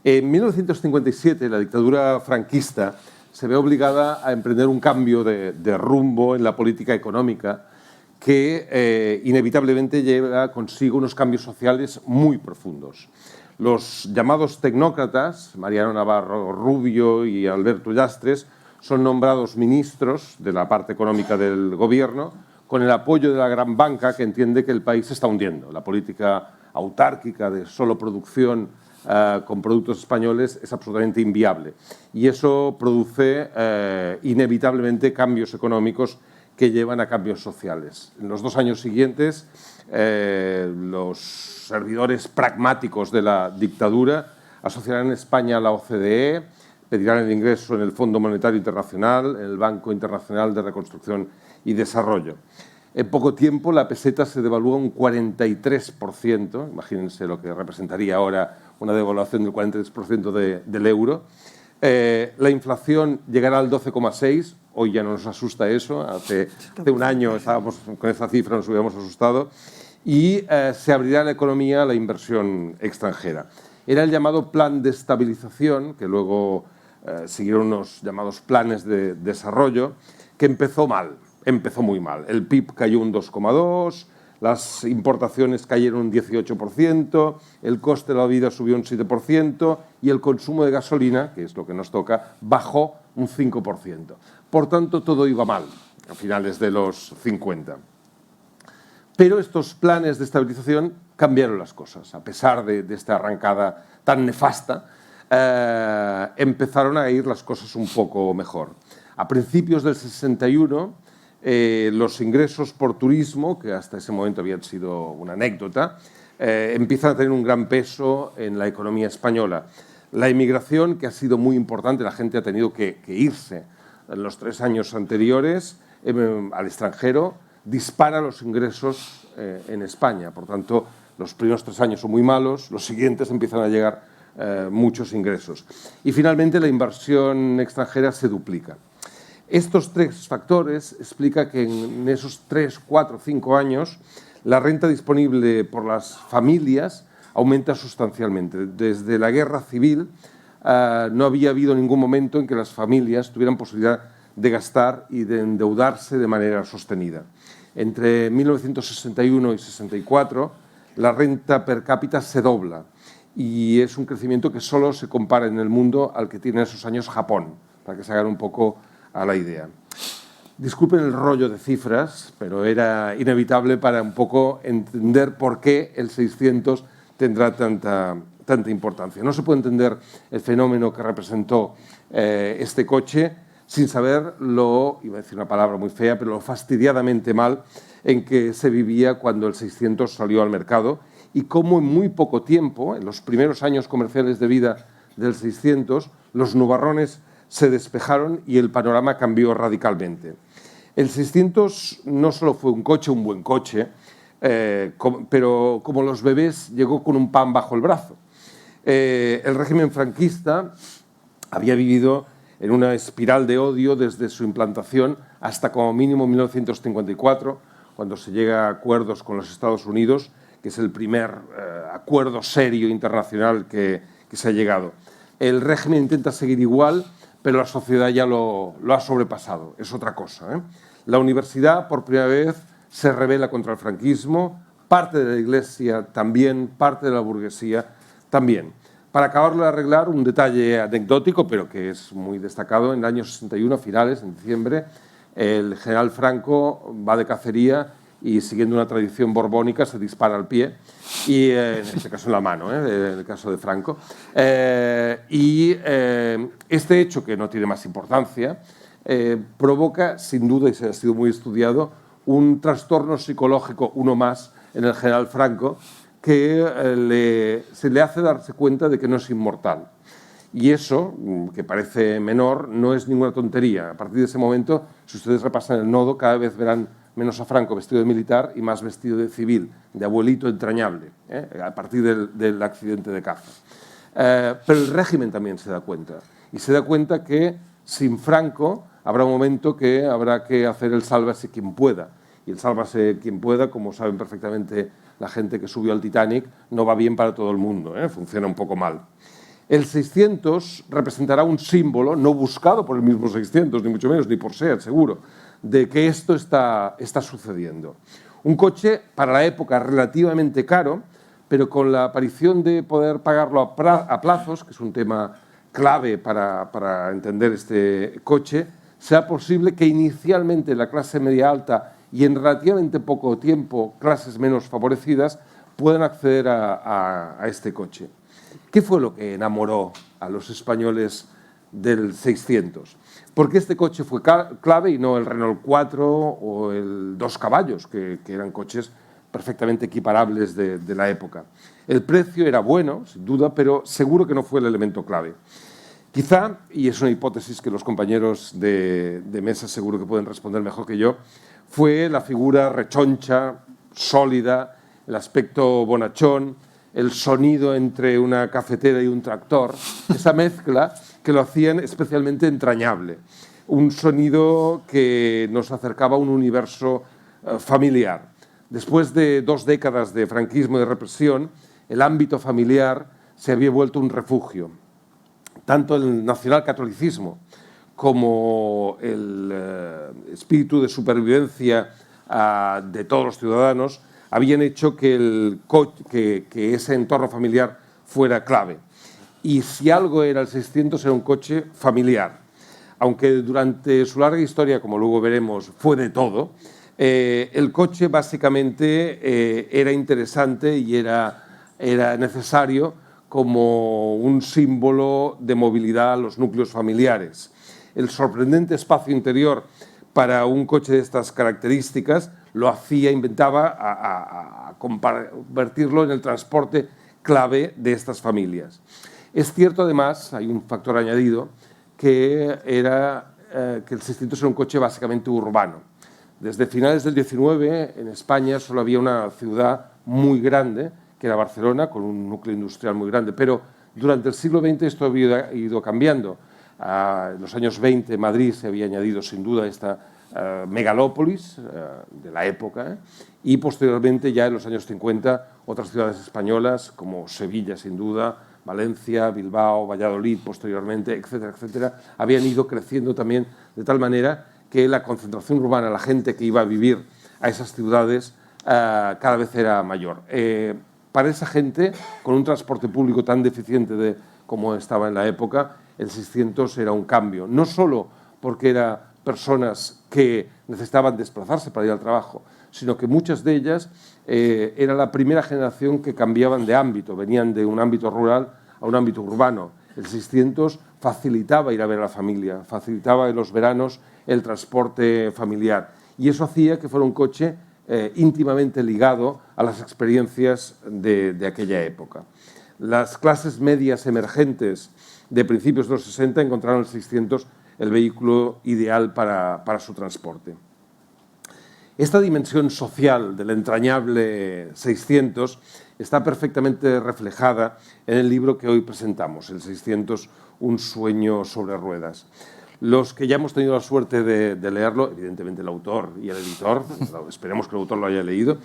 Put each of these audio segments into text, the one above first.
En 1957, la dictadura franquista se ve obligada a emprender un cambio de rumbo en la política económica que inevitablemente lleva consigo unos cambios sociales muy profundos. Los llamados tecnócratas, Mariano Navarro Rubio y Alberto Ullastres, son nombrados ministros de la parte económica del gobierno con el apoyo de la gran banca que entiende que el país se está hundiendo. La política autárquica de solo producción con productos españoles es absolutamente inviable y eso produce inevitablemente cambios económicos que llevan a cambios sociales. En los 2 años siguientes, los servidores pragmáticos de la dictadura asociarán España a la OCDE, pedirán el ingreso en el Fondo Monetario Internacional, en el Banco Internacional de Reconstrucción y Desarrollo. En poco tiempo la peseta se devalúa un 43%, imagínense lo que representaría ahora una devaluación del 43% del euro. La inflación llegará al 12,6%, hoy ya no nos asusta eso, hace un año estábamos con esa cifra, nos hubiéramos asustado, y se abrirá la economía a la inversión extranjera. Era el llamado plan de estabilización, que luego siguieron unos llamados planes de desarrollo, que empezó mal. Empezó muy mal. El PIB cayó un 2,2%, las importaciones cayeron un 18%, el coste de la vida subió un 7% y el consumo de gasolina, que es lo que nos toca, bajó un 5%. Por tanto, todo iba mal a finales de los 50. Pero estos planes de estabilización cambiaron las cosas. A pesar de esta arrancada tan nefasta, empezaron a ir las cosas un poco mejor. A principios del 61, los ingresos por turismo, que hasta ese momento habían sido una anécdota, empiezan a tener un gran peso en la economía española. La inmigración, que ha sido muy importante, la gente ha tenido que irse en los 3 años anteriores al extranjero, dispara los ingresos en España. Por tanto, los primeros 3 años son muy malos, los siguientes empiezan a llegar muchos ingresos. Y finalmente la inversión extranjera se duplica. Estos 3 factores explican que en esos 3, 4, 5 años la renta disponible por las familias aumenta sustancialmente. Desde la guerra civil no había habido ningún momento en que las familias tuvieran posibilidad de gastar y de endeudarse de manera sostenida. Entre 1961 y 64 la renta per cápita se dobla y es un crecimiento que solo se compara en el mundo al que tiene en esos años Japón, para que se hagan un poco a la idea. Disculpen el rollo de cifras, pero era inevitable para un poco entender por qué el 600 tendrá tanta importancia. No se puede entender el fenómeno que representó este coche sin saber iba a decir una palabra muy fea, pero lo fastidiadamente mal en que se vivía cuando el 600 salió al mercado y cómo en muy poco tiempo, en los primeros años comerciales de vida del 600, los nubarrones se despejaron y el panorama cambió radicalmente. El 600 no solo fue un buen coche, pero como los bebés llegó con un pan bajo el brazo. El régimen franquista había vivido en una espiral de odio desde su implantación hasta como mínimo 1954, cuando se llega a acuerdos con los Estados Unidos, que es el primer acuerdo serio internacional que se ha llegado. El régimen intenta seguir igual, pero la sociedad ya lo ha sobrepasado, es otra cosa. La universidad, por primera vez, se rebela contra el franquismo, parte de la Iglesia también, parte de la burguesía también. Para acabarlo de arreglar, un detalle anecdótico, pero que es muy destacado, en el año 61, a finales, en diciembre, el general Franco va de cacería y, siguiendo una tradición borbónica, se dispara al pie, y en este caso en la mano, en el caso de Franco. Este hecho, que no tiene más importancia, provoca, sin duda, y se ha sido muy estudiado, un trastorno psicológico, uno más, en el general Franco, que se le hace darse cuenta de que no es inmortal. Y eso, que parece menor, no es ninguna tontería. A partir de ese momento, si ustedes repasan el nodo, cada vez verán menos a Franco vestido de militar y más vestido de civil, de abuelito entrañable, a partir del accidente de caza. Pero el régimen también se da cuenta. Y se da cuenta que sin Franco habrá un momento que habrá que hacer el sálvase quien pueda. Y el sálvase quien pueda, como saben perfectamente la gente que subió al Titanic, no va bien para todo el mundo, funciona un poco mal. El 600 representará un símbolo, no buscado por el mismo 600, ni mucho menos, ni por SEAT, seguro, de que esto está sucediendo. Un coche para la época relativamente caro, pero con la aparición de poder pagarlo a plazos, que es un tema clave para entender este coche, sea posible que inicialmente la clase media alta y en relativamente poco tiempo clases menos favorecidas puedan acceder a este coche. ¿Qué fue lo que enamoró a los españoles del 600? ¿Por qué este coche fue clave y no el Renault 4 o el 2 caballos, que eran coches perfectamente equiparables de la época? El precio era bueno, sin duda, pero seguro que no fue el elemento clave. Quizá, y es una hipótesis que los compañeros de mesa seguro que pueden responder mejor que yo, fue la figura rechoncha, sólida, el aspecto bonachón, el sonido entre una cafetera y un tractor, esa mezcla que lo hacían especialmente entrañable. Un sonido que nos acercaba a un universo familiar. Después de 2 décadas de franquismo y de represión, el ámbito familiar se había vuelto un refugio. Tanto el nacionalcatolicismo como el espíritu de supervivencia de todos los ciudadanos habían hecho que ese entorno familiar fuera clave. Y si algo era el 600, era un coche familiar. Aunque durante su larga historia, como luego veremos, fue de todo, el coche básicamente era interesante y era necesario como un símbolo de movilidad a los núcleos familiares. El sorprendente espacio interior para un coche de estas características lo hacía, inventaba a convertirlo en el transporte clave de estas familias. Es cierto, además, hay un factor añadido, que el 600 era un coche básicamente urbano. Desde finales del 19, en España solo había una ciudad muy grande, que era Barcelona, con un núcleo industrial muy grande, pero durante el siglo XX esto había ido cambiando. En los años 20 Madrid se había añadido sin duda a esta megalópolis de la época, y posteriormente ya en los años 50 otras ciudades españolas como Sevilla sin duda, Valencia, Bilbao, Valladolid posteriormente, etcétera, etcétera, habían ido creciendo también de tal manera que la concentración urbana, la gente que iba a vivir a esas ciudades cada vez era mayor. Para esa gente, con un transporte público tan deficiente como estaba en la época, el 600 era un cambio, no solo porque eran personas que necesitaban desplazarse para ir al trabajo, sino que muchas de ellas era la primera generación que cambiaban de ámbito, venían de un ámbito rural a un ámbito urbano. El 600 facilitaba ir a ver a la familia, facilitaba en los veranos el transporte familiar, y eso hacía que fuera un coche íntimamente ligado a las experiencias de aquella época. Las clases medias emergentes de principios de los 60 encontraron el 600 el vehículo ideal para su transporte. Esta dimensión social del entrañable 600 está perfectamente reflejada en el libro que hoy presentamos, El 600, un sueño sobre ruedas. Los que ya hemos tenido la suerte de leerlo, evidentemente el autor y el editor, esperemos que el autor lo haya leído,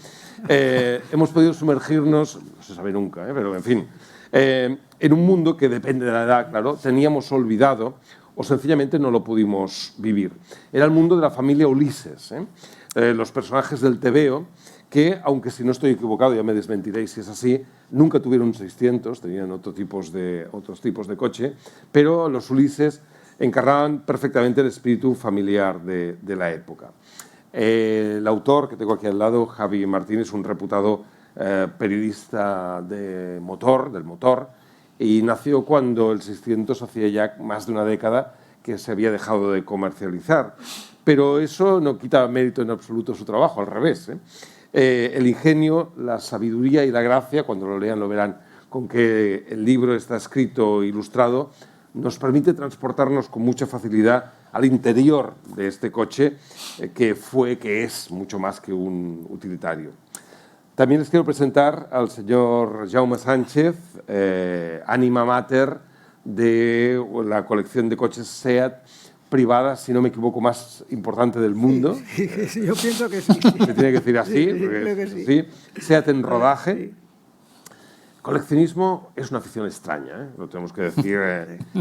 hemos podido sumergirnos, no se sabe nunca, pero en fin, en un mundo que depende de la edad, claro, teníamos olvidado o sencillamente no lo pudimos vivir. Era el mundo de la familia Ulises, los personajes del tebeo, que, aunque si no estoy equivocado, ya me desmentiréis si es así, nunca tuvieron un 600, tenían otros tipos de coche, pero los Ulises encarnaban perfectamente el espíritu familiar de la época. El autor, que tengo aquí al lado, Javi Martínez, un reputado periodista del motor, y nació cuando el 600 hacía ya más de una década que se había dejado de comercializar. Pero eso no quita mérito en absoluto su trabajo, al revés. El ingenio, la sabiduría y la gracia, cuando lo lean lo verán, con que el libro está escrito e ilustrado, nos permite transportarnos con mucha facilidad al interior de este coche, que es mucho más que un utilitario. También les quiero presentar al señor Jaume Sánchez, Anima Mater de la colección de coches SEAT privada, si no me equivoco, más importante del mundo. Sí, yo pienso que sí. Se tiene que decir así, sí, porque creo que es sí. así. SEAT en rodaje. Coleccionismo es una afición extraña, lo tenemos que decir,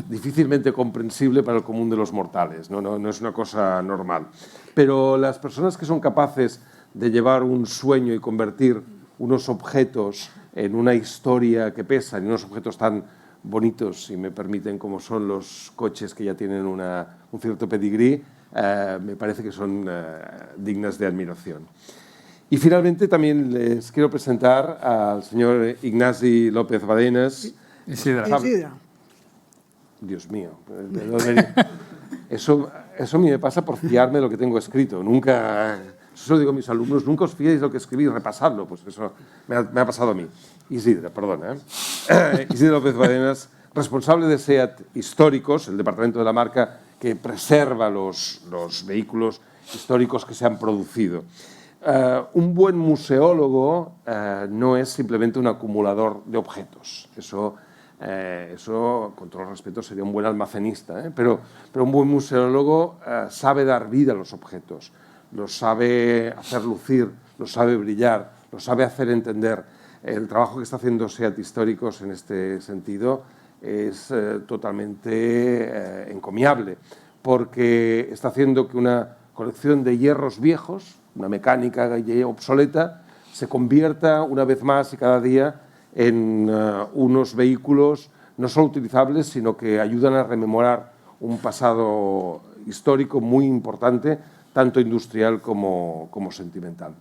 difícilmente comprensible para el común de los mortales, no es una cosa normal. Pero las personas que son capaces de llevar un sueño y convertir unos objetos en una historia que pesa, en unos objetos tan bonitos, si me permiten, como son los coches que ya tienen un cierto pedigrí, me parece que son dignas de admiración. Y finalmente también les quiero presentar al señor Ignasi López Badenas. Isidra. Dios mío. Eso a mí me pasa por fiarme de lo que tengo escrito. Nunca, eso lo digo a mis alumnos, nunca os fiéis de lo que escribí, repasadlo. Pues eso me ha pasado a mí. Isidra, perdona. Isidra López Badenas, responsable de SEAT Históricos, el departamento de la marca que preserva los vehículos históricos que se han producido. Un buen museólogo no es simplemente un acumulador de objetos. Eso, con todo respeto, sería un buen almacenista, pero un buen museólogo sabe dar vida a los objetos, los sabe hacer lucir, los sabe brillar, los sabe hacer entender. El trabajo que está haciendo SEAT Históricos en este sentido es totalmente encomiable, porque está haciendo que una colección de hierros viejos, una mecánica obsoleta, se convierta una vez más y cada día en unos vehículos no solo utilizables, sino que ayudan a rememorar un pasado histórico muy importante, tanto industrial como sentimental.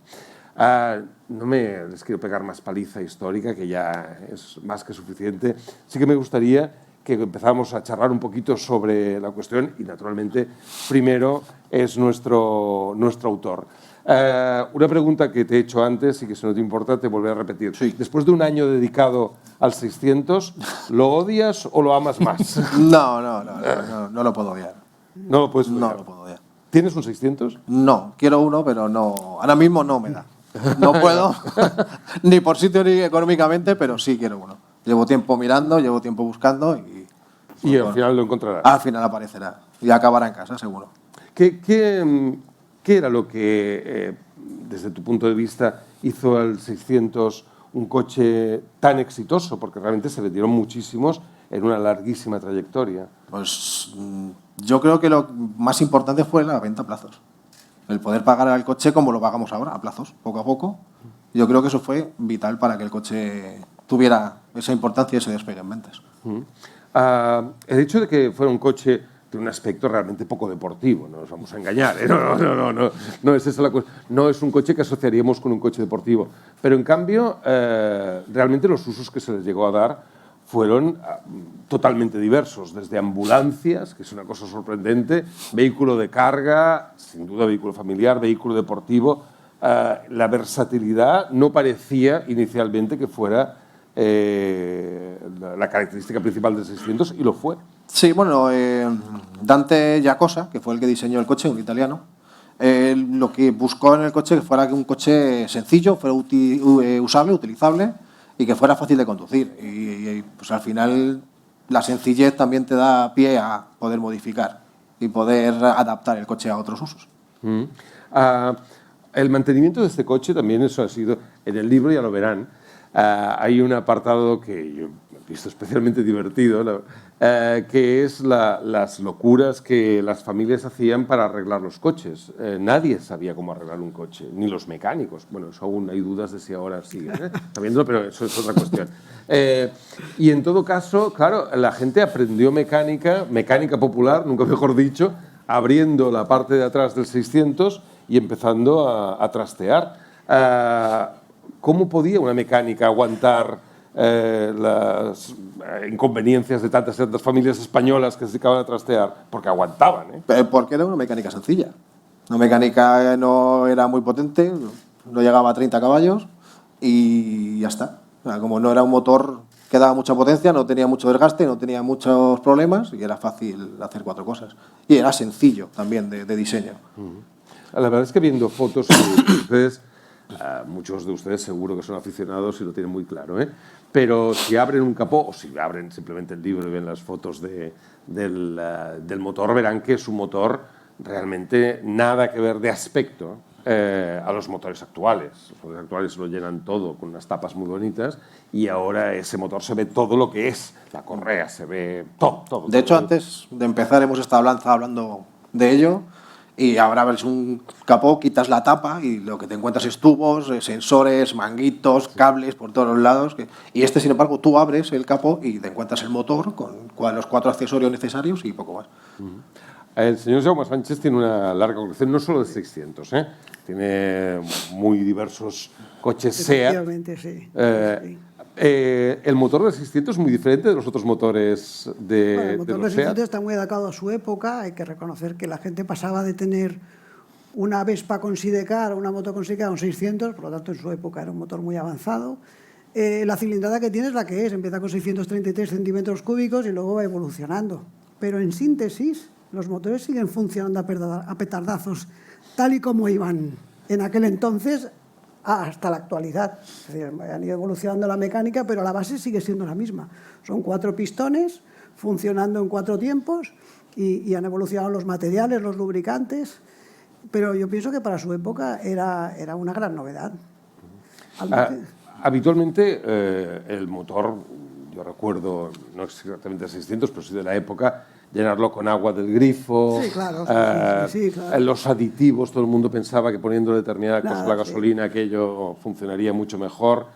No les quiero pegar más paliza histórica, que ya es más que suficiente. Sí que me gustaría que empezamos a charlar un poquito sobre la cuestión y, naturalmente, primero es nuestro autor. Una pregunta que te he hecho antes y que, si no te importa, te volveré a repetir. Sí. Después de un año dedicado al 600, ¿lo odias o lo amas más? No lo puedo odiar. No lo puedes odiar. No lo puedo odiar. ¿Tienes un 600? No, quiero uno, pero no. Ahora mismo no me da. No puedo, ni por sitio ni económicamente, pero sí quiero uno. Llevo tiempo mirando, llevo tiempo buscando y Al final lo encontrarás. Al final aparecerá y acabará en casa, seguro. ¿Qué era lo que, desde tu punto de vista, hizo al 600 un coche tan exitoso? Porque realmente se vendieron muchísimos en una larguísima trayectoria. Pues yo creo que lo más importante fue la venta a plazos. El poder pagar al coche como lo pagamos ahora, a plazos, poco a poco. Yo creo que eso fue vital para que el coche tuviera esa importancia y ese despegue en ventas. El hecho de que fuera un coche de un aspecto realmente poco deportivo, no nos vamos a engañar, no es esa la cuestión. No es un coche que asociaríamos con un coche deportivo, pero en cambio realmente los usos que se les llegó a dar fueron totalmente diversos, desde ambulancias, que es una cosa sorprendente, vehículo de carga, sin duda vehículo familiar, vehículo deportivo. La versatilidad no parecía inicialmente que fuera la característica principal del 600, y lo fue. Sí, bueno, Dante Giacosa, que fue el que diseñó el coche, un italiano, lo que buscó en el coche que fuera un coche sencillo, fuera usable, utilizable y que fuera fácil de conducir. Y pues al final la sencillez también te da pie a poder modificar y poder adaptar el coche a otros usos. El mantenimiento de este coche también, eso ha sido, en el libro ya lo verán, hay un apartado que yo he visto especialmente divertido, que es las locuras que las familias hacían para arreglar los coches. Nadie sabía cómo arreglar un coche, ni los mecánicos. Bueno, eso aún hay dudas de si ahora siguen sabiéndolo, pero eso es otra cuestión. Y en todo caso, claro, la gente aprendió mecánica popular, nunca mejor dicho, abriendo la parte de atrás del 600 y empezando a trastear. ¿Cómo podía una mecánica aguantar las inconveniencias de tantas familias españolas que se dedicaban a trastear? Porque aguantaban, Porque era una mecánica sencilla. Una mecánica no era muy potente, no llegaba a 30 caballos y ya está. O sea, como no era un motor que daba mucha potencia, no tenía mucho desgaste, no tenía muchos problemas y era fácil hacer 4 cosas. Y era sencillo también de diseño. La verdad es que viendo fotos de ustedes, muchos de ustedes seguro que son aficionados y lo tienen muy claro, pero si abren un capó o si abren simplemente el libro y ven las fotos del motor, verán que es un motor realmente nada que ver de aspecto, a los motores actuales. Los motores actuales lo llenan todo con unas tapas muy bonitas y ahora ese motor se ve todo lo que es. La correa se ve todo. De hecho, antes de empezar hemos estado hablando de ello y ahora ves un capó, quitas la tapa y lo que te encuentras es tubos, sensores, manguitos, cables por todos los lados. Y este, sin embargo, tú abres el capó y te encuentras el motor con los 4 accesorios necesarios y poco más. El señor Jaume Sánchez tiene una larga colección, no solo de 600, tiene muy diversos coches SEAT. Efectivamente, sí. El motor del 600 es muy diferente de los otros motores de, Bueno, el motor de del los SEAT. 600 está muy adaptado a su época. Hay que reconocer que la gente pasaba de tener una Vespa con sidecar o una moto con sidecar con 600, por lo tanto en su época era un motor muy avanzado. La cilindrada que tiene es la que es, empieza con 633 centímetros cúbicos y luego va evolucionando. Pero en síntesis, los motores siguen funcionando a petardazos, tal y como iban en aquel entonces hasta la actualidad. Es decir, han ido evolucionando la mecánica, pero la base sigue siendo la misma. Son 4 pistones funcionando en 4 tiempos y han evolucionado los materiales, los lubricantes, pero yo pienso que para su época era una gran novedad. Habitualmente el motor, yo recuerdo, no exactamente 600, pero sí de la época, llenarlo con agua del grifo, Sí, claro, sí, claro. Los aditivos, todo el mundo pensaba que poniendo determinada cosa a la Sí. gasolina aquello funcionaría mucho mejor,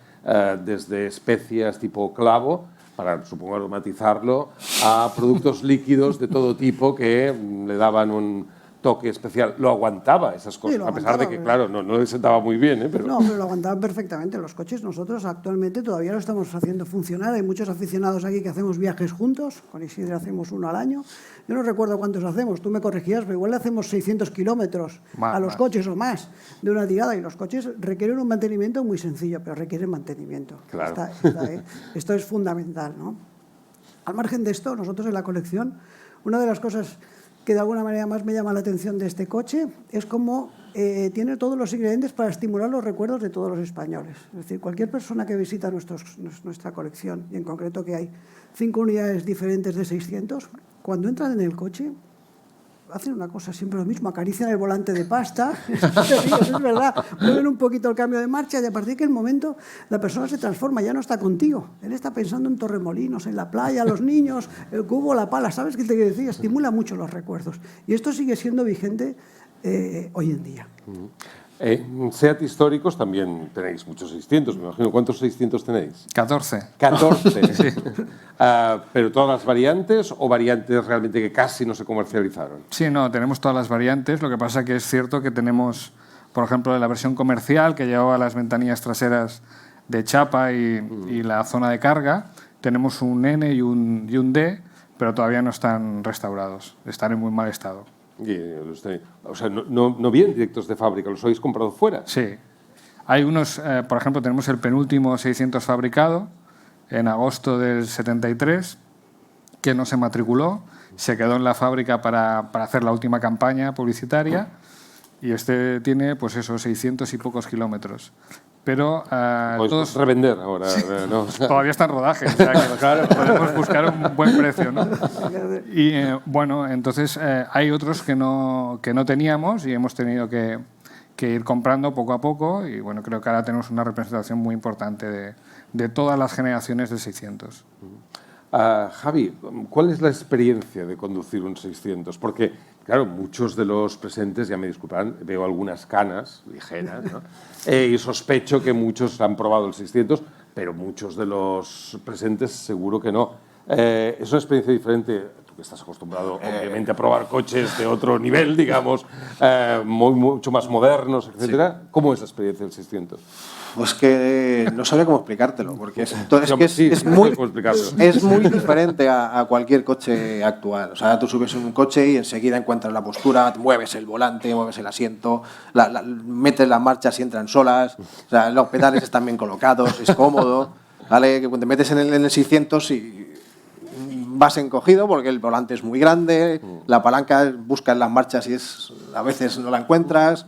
desde especias tipo clavo, para, supongo, aromatizarlo, a productos líquidos de todo tipo que le daban un toque especial. Lo aguantaba esas cosas, Sí, lo a pesar de que, aguantaba, claro, no le sentaba muy bien, pero... No, pero lo aguantaban perfectamente. Los coches nosotros actualmente todavía lo estamos haciendo funcionar. Hay muchos aficionados aquí que hacemos viajes juntos. Con Isidre hacemos uno al año. Yo no recuerdo cuántos hacemos, tú me corregías, pero igual le hacemos 600 kilómetros a los coches o más de una tirada. Y los coches requieren un mantenimiento muy sencillo, pero requieren mantenimiento. Claro. Esto es fundamental, ¿no? Al margen de esto, nosotros en la colección, una de las cosas que de alguna manera más me llama la atención de este coche es cómo tiene todos los ingredientes para estimular los recuerdos de todos los españoles. Es decir, cualquier persona que visita nuestra colección, y en concreto que hay 5 unidades diferentes de 600, cuando entran en el coche hacen una cosa, siempre lo mismo, acarician el volante de pasta, es verdad, mueven un poquito el cambio de marcha y a partir de que el momento la persona se transforma, ya no está contigo, él está pensando en Torremolinos, en la playa, los niños, el cubo, la pala, ¿sabes qué te quiero decir? Estimula mucho los recuerdos y esto sigue siendo vigente hoy en día. SEAT históricos también tenéis muchos 600, me imagino. ¿Cuántos 600 tenéis? 14. 14. Sí. ¿Pero todas las variantes o variantes realmente que casi no se comercializaron? Sí, no, tenemos todas las variantes. Lo que pasa que es cierto que tenemos, por ejemplo, la versión comercial que llevaba las ventanillas traseras de chapa y la zona de carga. Tenemos un N y un D, pero todavía no están restaurados. Están en muy mal estado. O sea, no vienen directos de fábrica, ¿los habéis comprado fuera? Sí. Hay unos, por ejemplo, tenemos el penúltimo 600 fabricado en agosto del 73, que no se matriculó, se quedó en la fábrica para hacer la última campaña publicitaria y este tiene, pues eso, 600 y pocos kilómetros. Pero todos revender ahora. Sí. ¿No? Todavía está en rodaje, o sea que claro, podemos buscar un buen precio, ¿no? Y bueno, entonces hay otros que no teníamos y hemos tenido que ir comprando poco a poco y bueno, creo que ahora tenemos una representación muy importante de todas las generaciones de 600. Javi, ¿cuál es la experiencia de conducir un 600? Porque, claro, muchos de los presentes, ya me disculpan, veo algunas canas ligeras, ¿no? Y sospecho que muchos han probado el 600, pero muchos de los presentes seguro que no. Es una experiencia diferente, tú que estás acostumbrado, obviamente, a probar coches de otro nivel, digamos, mucho más modernos, etcétera. Sí. ¿Cómo es la experiencia del 600? Pues que no sabría cómo explicártelo, porque es muy diferente a cualquier coche actual. O sea, tú subes en un coche y enseguida encuentras la postura, mueves el volante, mueves el asiento, metes las marchas y entran solas, o sea, los pedales están bien colocados, es cómodo, ¿vale? Que cuando te metes en el 600 y vas encogido porque el volante es muy grande, la palanca buscas las marchas y a veces no la encuentras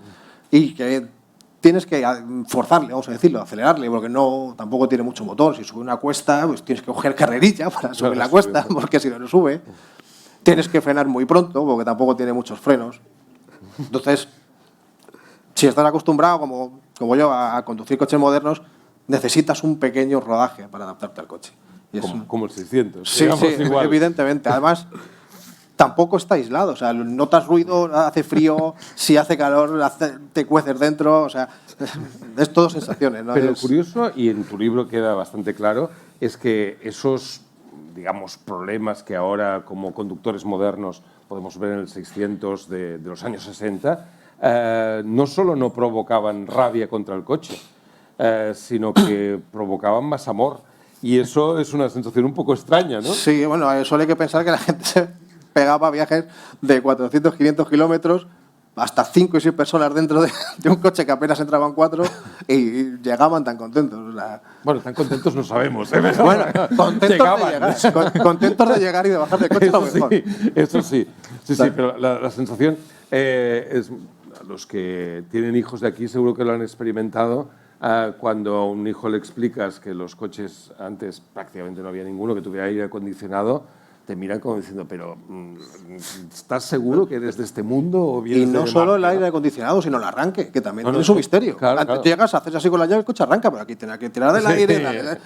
y que tienes que forzarle, vamos a decirlo, acelerarle, porque tampoco tiene mucho motor. Si sube una cuesta, pues tienes que coger carrerilla para subir la cuesta, porque si no sube. Tienes que frenar muy pronto, porque tampoco tiene muchos frenos. Entonces, si estás acostumbrado, como yo, a conducir coches modernos, necesitas un pequeño rodaje para adaptarte al coche. Y Como el 600. sí, digamos, sí, igual. evidentemente. Además, tampoco está aislado. O sea, notas ruido, hace frío, si hace calor, te cueces dentro. O sea, es todo sensaciones, ¿no? Pero lo curioso, y en tu libro queda bastante claro, es que esos, digamos, problemas que ahora como conductores modernos podemos ver en el 600 de los años 60, no solo no provocaban rabia contra el coche, sino que provocaban más amor. Y eso es una sensación un poco extraña, ¿no? Sí, bueno, solo hay que pensar que la gente se pegaba viajes de 400, 500 kilómetros, hasta 5 y 6 personas dentro de un coche que apenas entraban 4 y llegaban tan contentos. O sea, Bueno, tan contentos no sabemos, ¿eh? Pero bueno, contentos llegaban. de llegar, contentos de llegar y de bajar del coche, lo mejor. Eso sí, sí, pero la sensación es, los que tienen hijos de aquí seguro que lo han experimentado. Cuando a un hijo le explicas que los coches antes prácticamente no había ninguno que tuviera aire acondicionado, te miran como diciendo, pero ¿estás seguro que eres de este mundo? O Y vienes no de solo Marte, el ¿no? aire acondicionado, sino el arranque, que también No, es un sí, misterio. claro, Antes claro. llegas, haces así con la llave, el coche arranca, pero aquí tenía que tirar del aire.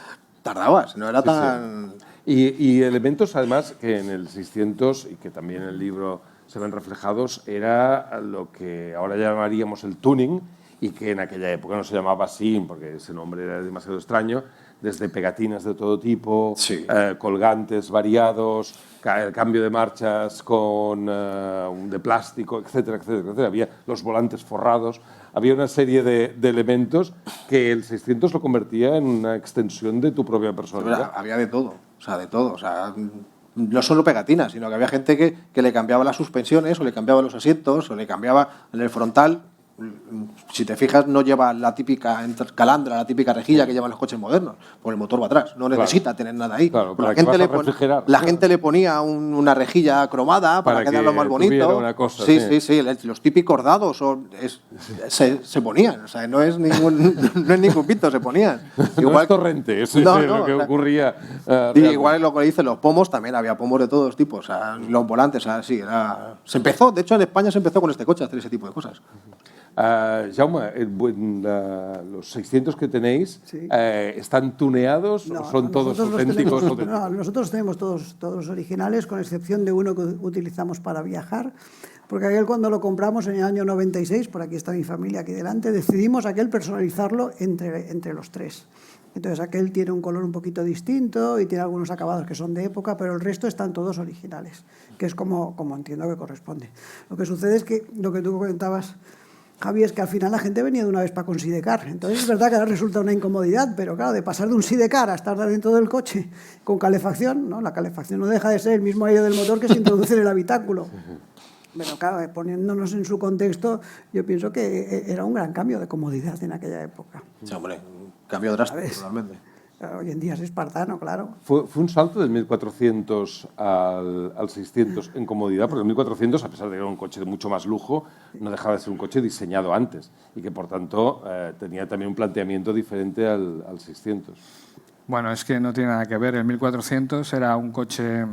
Tardabas, no era tan... Y elementos, además, que en el 600 y que también en el libro se ven reflejados, era lo que ahora llamaríamos el tuning y que en aquella época no se llamaba así, porque ese nombre era demasiado extraño, desde pegatinas de todo tipo, Sí. colgantes variados, el cambio de marchas con de plástico, etcétera, etcétera, etcétera. Había los volantes forrados, había una serie de elementos que el 600 lo convertía en una extensión de tu propia personalidad. Había de todo, o sea, de todo. O sea, no solo pegatinas, sino que había gente que le cambiaba las suspensiones, o le cambiaba los asientos, o le cambiaba en el frontal. Si te fijas, no lleva la típica calandra, la típica rejilla que llevan los coches modernos, porque el motor va atrás, no necesita tener nada ahí. Claro, Pues ¿para qué vas a refrigerar? la gente le ponía una rejilla cromada para quedarlo que más tuviera bonito. una cosa, sí, los típicos dados se ponían, o sea, no es ningún pito, se ponían. No es torrente, eso No, es no, lo que o sea, ocurría. y realmente. igual es lo que dicen los pomos, también había pomos de todos tipos, o sea, los volantes, o sea, sí, se empezó, de hecho en España se empezó con este coche a hacer ese tipo de cosas. Jaume, los 600 que tenéis, Sí. ¿están tuneados No, o son todos nosotros los auténticos? tenemos- no, nosotros tenemos todos originales, con excepción de uno que utilizamos para viajar, porque aquel cuando lo compramos en el año 96, por aquí está mi familia aquí delante, decidimos aquel personalizarlo entre los tres. Entonces aquel tiene un color un poquito distinto y tiene algunos acabados que son de época, pero el resto están todos originales, que es como entiendo que corresponde. Lo que sucede es que lo que tú comentabas, Javi, es que al final la gente venía de una Vespa con sidecar. Entonces es verdad que ahora resulta una incomodidad, pero claro, de pasar de un sidecar a estar dentro del coche con calefacción, ¿no? La calefacción no deja de ser el mismo aire del motor que se introduce en el habitáculo. Pero claro, poniéndonos en su contexto, yo pienso que era un gran cambio de comodidad en aquella época. Sí, hombre, un cambio drástico, ¿Sabes? totalmente. Claro, hoy en día es espartano, claro. ¿Fue un salto del 1400 al 600 en comodidad? Porque el 1400, a pesar de que era un coche de mucho más lujo, no dejaba de ser un coche diseñado antes y que, por tanto, tenía también un planteamiento diferente al 600. Bueno, es que no tiene nada que ver. El 1400 era un coche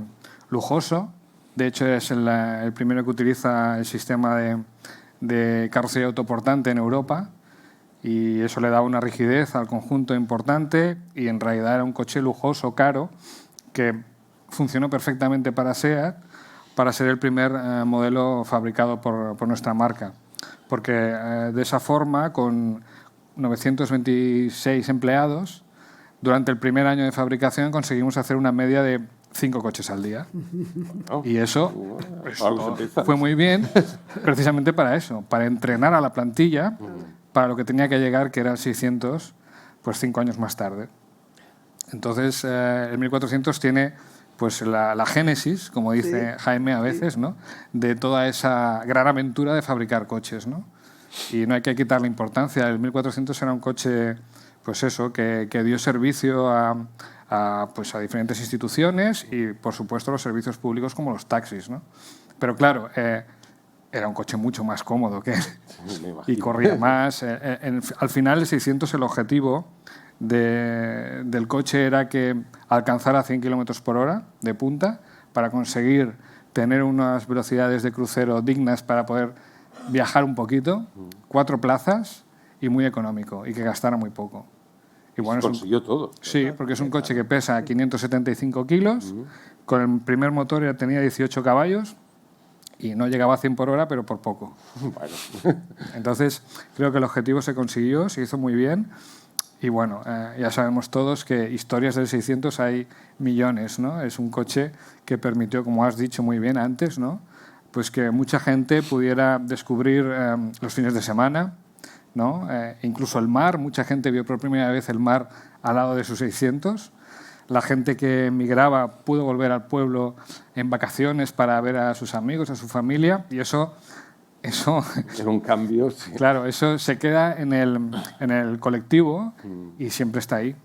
lujoso. De hecho, es el primero que utiliza el sistema de carrocería autoportante en Europa. Y eso le daba una rigidez al conjunto importante y en realidad era un coche lujoso, caro, que funcionó perfectamente para SEAT, para ser el primer modelo fabricado por nuestra marca. Porque de esa forma, con 926 empleados, durante el primer año de fabricación conseguimos hacer una media de 5 coches al día. Y eso pues, Algo se empieza. fue muy bien precisamente para eso, para entrenar a la plantilla para lo que tenía que llegar, que era el 600, pues 5 años más tarde. Entonces, el 1400 tiene pues la génesis, como dice Jaime a veces, ¿no? De toda esa gran aventura de fabricar coches, ¿no? Y no hay que quitarle importancia. El 1400 era un coche, pues eso, que dio servicio a diferentes instituciones y, por supuesto, los servicios públicos como los taxis, ¿no? Pero claro, era un coche mucho más cómodo que y corría más. Al final, el 600, el objetivo del coche era que alcanzara 100 km por hora de punta para conseguir tener unas velocidades de crucero dignas para poder viajar un poquito, 4 plazas y muy económico, y que gastara muy poco. Y bueno, consiguió todo. Sí, porque es un coche que pesa 575 kilos, con el primer motor ya tenía 18 caballos y no llegaba a 100 por hora, pero por poco. Bueno. Entonces, creo que el objetivo se consiguió, se hizo muy bien. Y bueno, ya sabemos todos que historias del 600 hay millones, ¿no? Es un coche que permitió, como has dicho muy bien antes, ¿no? Pues que mucha gente pudiera descubrir los fines de semana, ¿no? Incluso el mar, mucha gente vio por primera vez el mar al lado de sus 600. La gente que emigraba pudo volver al pueblo en vacaciones para ver a sus amigos, a su familia, y eso Era un cambio, sí. claro, eso se queda en el colectivo y siempre está ahí.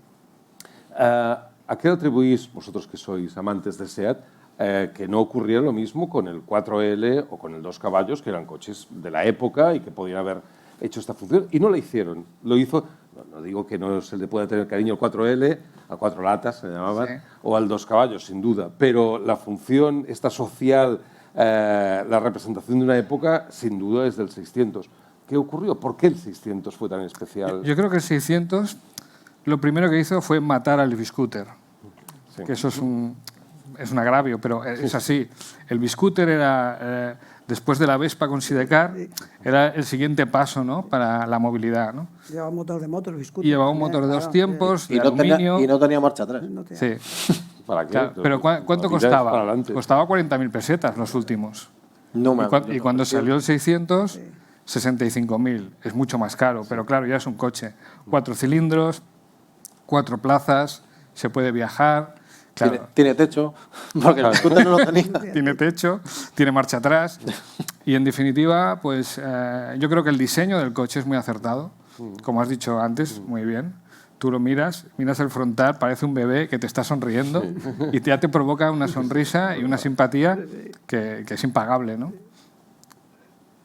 ¿A qué atribuís, vosotros que sois amantes de SEAT, que no ocurriera lo mismo con el 4L o con el 2 caballos, que eran coches de la época y que podían haber hecho esta función? Y no la hicieron. Lo hizo, no digo que no se le pueda tener cariño al 4L, a 4 latas se llamaban, Sí. o al 2 caballos, sin duda, pero la función, esta social, la representación de una época, sin duda es del 600. ¿Qué ocurrió? ¿Por qué el 600 fue tan especial? Yo creo que el 600 lo primero que hizo fue matar al biscooter, Sí. que eso es un agravio, pero es así. El biscooter era, después de la Vespa con Sidecar, era el siguiente paso, ¿no? Para la movilidad, ¿no? Llevaba un motor de motor, Y llevaba un motor de 2 tiempos, de aluminio. Y no tenía marcha atrás. Sí. ¿Para qué? Claro, pero ¿cuánto La vida es para costaba? adelante. Costaba 40.000 pesetas los últimos. No me Y cuando salió el 600, 65.000. Es mucho más caro, pero claro, ya es un coche. 4 cilindros, 4 plazas, se puede viajar. Claro, Tiene techo, porque el scooter no lo tenía. tiene techo, tiene marcha atrás. Y en definitiva, pues yo creo que el diseño del coche es muy acertado. Como has dicho antes, muy bien. Tú lo miras el frontal, parece un bebé que te está sonriendo y ya te provoca una sonrisa y una simpatía que es impagable, ¿no?